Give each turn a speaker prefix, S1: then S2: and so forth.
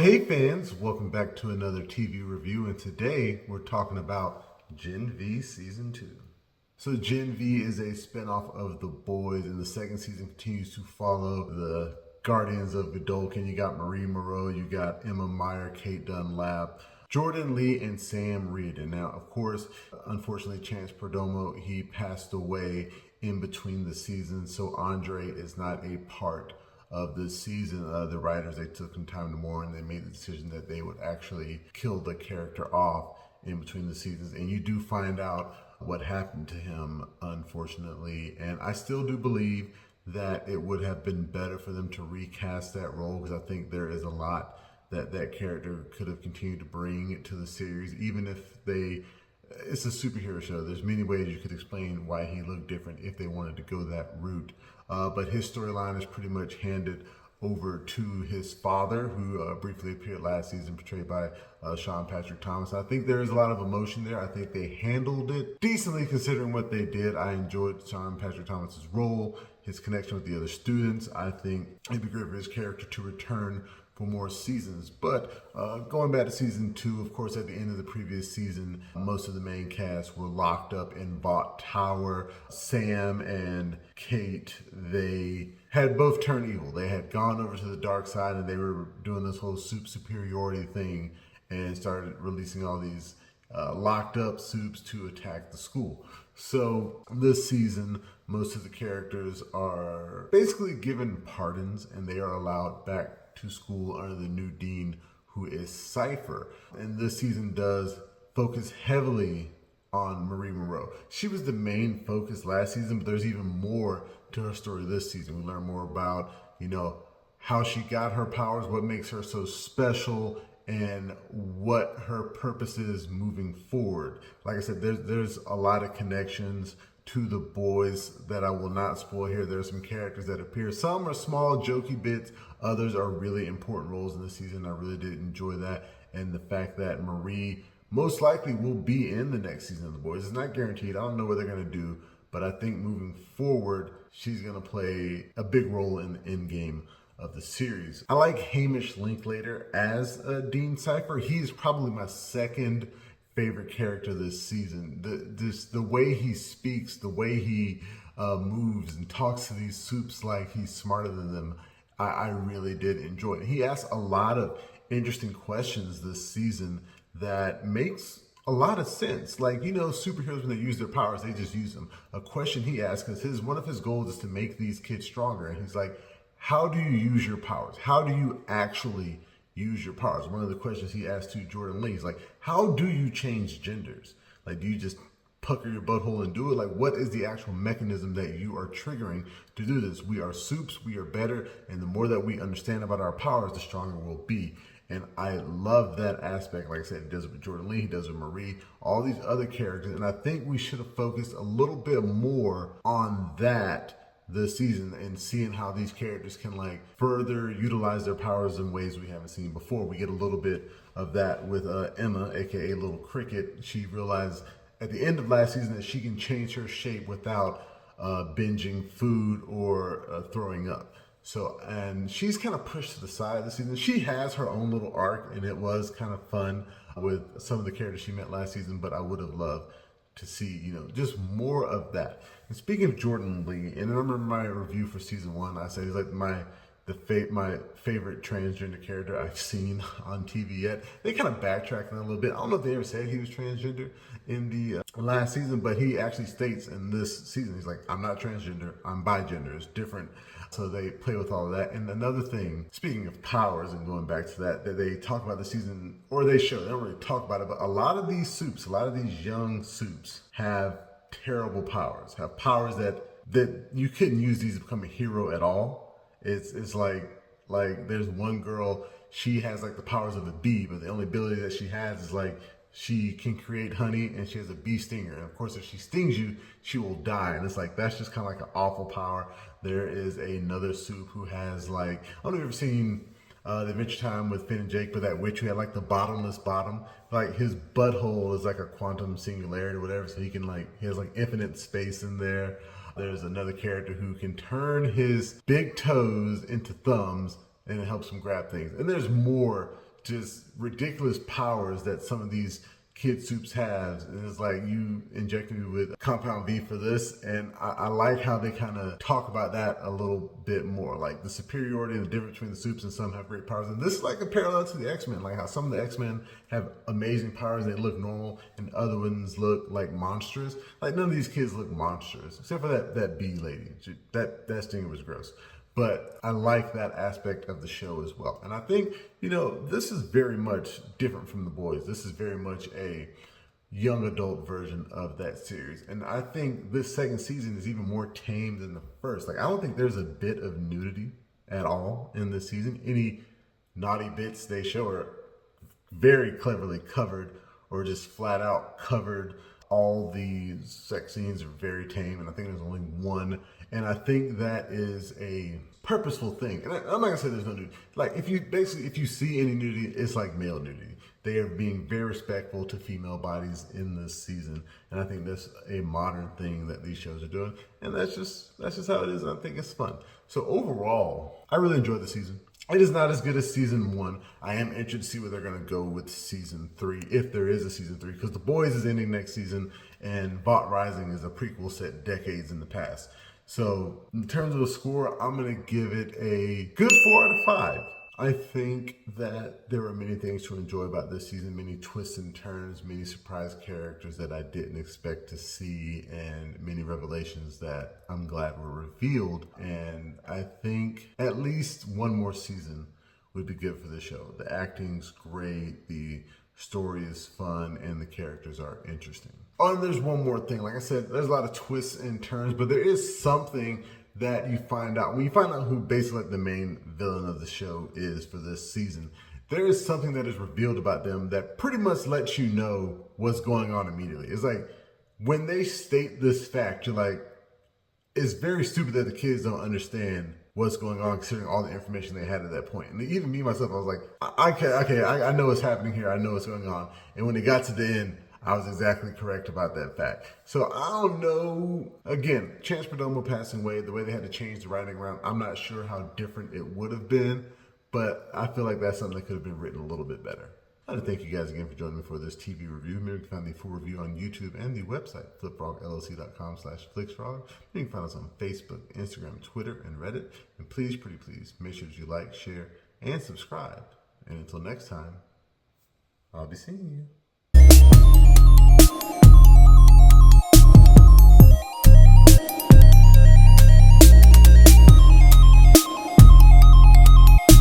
S1: Hey fans, welcome back to another TV review, and today we're talking about Gen V Season 2. So Gen V is a spinoff of The Boys, and the second season continues to follow the Guardians of Godolkin. You got Marie Moreau, you got Emma Meyer, Kate Dunlap, Jordan Lee, and Sam Riordan. Now, of course, unfortunately, Chance Perdomo, he passed away in between the seasons, so Andre is not a part of this season. The writers, they took some time to mourn. They made the decision that they would actually kill the character off in between the seasons, and you do find out what happened to him, unfortunately. And I still do believe that it would have been better for them to recast that role, because I think there is a lot that that character could have continued to bring to the series, even if it's a superhero show. There's many ways you could explain why he looked different if they wanted to go that route. But his storyline is pretty much handed over to his father, who briefly appeared last season, portrayed by Sean Patrick Thomas. I think there is a lot of emotion there. I think they handled it decently considering what they did. I enjoyed Sean Patrick Thomas's role, his connection with the other students. I think it'd be great for his character to return for more seasons. But going back to season 2, of course, at the end of the previous season, most of the main cast were locked up in Vought Tower. Sam and Kate, they had both turned evil. They had gone over to the dark side, and they were doing this whole soup superiority thing and started releasing all these locked up soups to attack the school. So this season, most of the characters are basically given pardons, and they are allowed back to school under the new dean, who is Cypher. And this season does focus heavily on Marie Moreau. She was the main focus last season, but there's even more to her story this season. We learn more about, how she got her powers, what makes her so special, and what her purpose is moving forward. Like I said, there's a lot of connections to The Boys that I will not spoil here. There's some characters that appear. Some are small, jokey bits. Others are really important roles in the season. I really did enjoy that. And the fact that Marie most likely will be in the next season of The Boys. It's not guaranteed. I don't know what they're going to do. But I think moving forward, she's going to play a big role in the end game of the series. I like Hamish Linklater as Dean Cypher. He's probably my second favorite character this season. The way he speaks, the way he moves and talks to these soups like he's smarter than them, I really did enjoy it. He asked a lot of interesting questions this season that makes a lot of sense. Like, superheroes, when they use their powers, they just use them. A question he asked, because one of his goals is to make these kids stronger. And he's like, how do you use your powers? How do you actually use your powers? One of the questions he asked to Jordan Lee is like, how do you change genders? Like, do you just pucker your butthole and do it? Like, what is the actual mechanism that you are triggering to do this? We are soups, we are better, and the more that we understand about our powers, the stronger we'll be. And I love that aspect. Like I said, he does it with Jordan Lee, he does it with Marie, all these other characters. And I think we should have focused a little bit more on that this season and seeing how these characters can further utilize their powers in ways we haven't seen before. We get a little bit of that with Emma, aka Little Cricket. She realized at the end of last season that she can change her shape without binging food or throwing up. So, and she's kind of pushed to the side this season. She has her own little arc, and it was kind of fun with some of the characters she met last season, but I would have loved to see, just more of that. And speaking of Jordan Lee, and I remember my review for season 1, I said he's like my favorite transgender character I've seen on TV yet. They kind of backtracked a little bit. I don't know if they ever said he was transgender in the last season, but he actually states in this season, he's like, I'm not transgender, I'm bigender. It's different. So they play with all of that. And another thing, speaking of powers and going back to that they talk about the season, or they show, they don't really talk about it, but a lot of these soups, a lot of these young soups have terrible powers, have powers that you couldn't use these to become a hero at all. It's like there's one girl, she has the powers of a bee, but the only ability that she has is she can create honey, and she has a bee stinger. And of course, if she stings you, she will die. And it's that's just kind of an awful power. There is another soup who has I don't know if you've ever seen the Adventure Time with Finn and Jake, but that witch who had the bottomless bottom. His butthole is a quantum singularity or whatever, so he can he has infinite space in there. There's another character who can turn his big toes into thumbs, and it helps him grab things. And there's more just ridiculous powers that some of these kid soups have. And it's like, you injected me with compound V for this. And I like how they kind of talk about that a little bit more, like the superiority and the difference between the soups, and some have great powers. And this is like a parallel to the X-Men, like how some of the X-Men have amazing powers, they look normal, and other ones look like monstrous. Like none of these kids look monstrous, except for that bee lady. That stinger was gross. But I like that aspect of the show as well. And I think, this is very much different from The Boys. This is very much a young adult version of that series. And I think this second season is even more tame than the first. Like, I don't think there's a bit of nudity at all in this season. Any naughty bits they show are very cleverly covered, or just flat out covered. All the sex scenes are very tame, and I think there's only one. And I think that is a purposeful thing. And I'm not gonna say there's no nudity. Like, if you see any nudity, it's like male nudity. They are being very respectful to female bodies in this season, and I think that's a modern thing that these shows are doing. And that's just how it is. And I think it's fun. So overall, I really enjoyed the season. It is not as good as season 1. I am interested to see where they're going to go with season 3, if there is a season 3, because The Boys is ending next season, and Vought Rising is a prequel set decades in the past. So in terms of a score, I'm going to give it a good 4 out of 5. I think that there were many things to enjoy about this season, many twists and turns, many surprise characters that I didn't expect to see, and many revelations that I'm glad were revealed. And I think at least one more season would be good for the show. The acting's great, the story is fun, and the characters are interesting. Oh, and there's one more thing. Like I said, there's a lot of twists and turns, but there is something that you find out when you find out who basically like the main villain of the show is for this season. There is something that is revealed about them that pretty much lets you know what's going on immediately. It's like when they state this fact, you're like, it's very stupid that the kids don't understand what's going on, considering all the information they had at that point. And even me myself, I was like, okay, I know what's happening here. I know what's going on. And when it got to the end, I was exactly correct about that fact. So I don't know. Again, Chance Perdomo passing away, the way they had to change the writing around, I'm not sure how different it would have been, but I feel like that's something that could have been written a little bit better. I'd like to thank you guys again for joining me for this TV review. Remember, you can find the full review on YouTube and the website, flipfrogllc.com/flicksfrog. You can find us on Facebook, Instagram, Twitter, and Reddit. And please, pretty please, make sure that you like, share, and subscribe. And until next time, I'll be seeing you.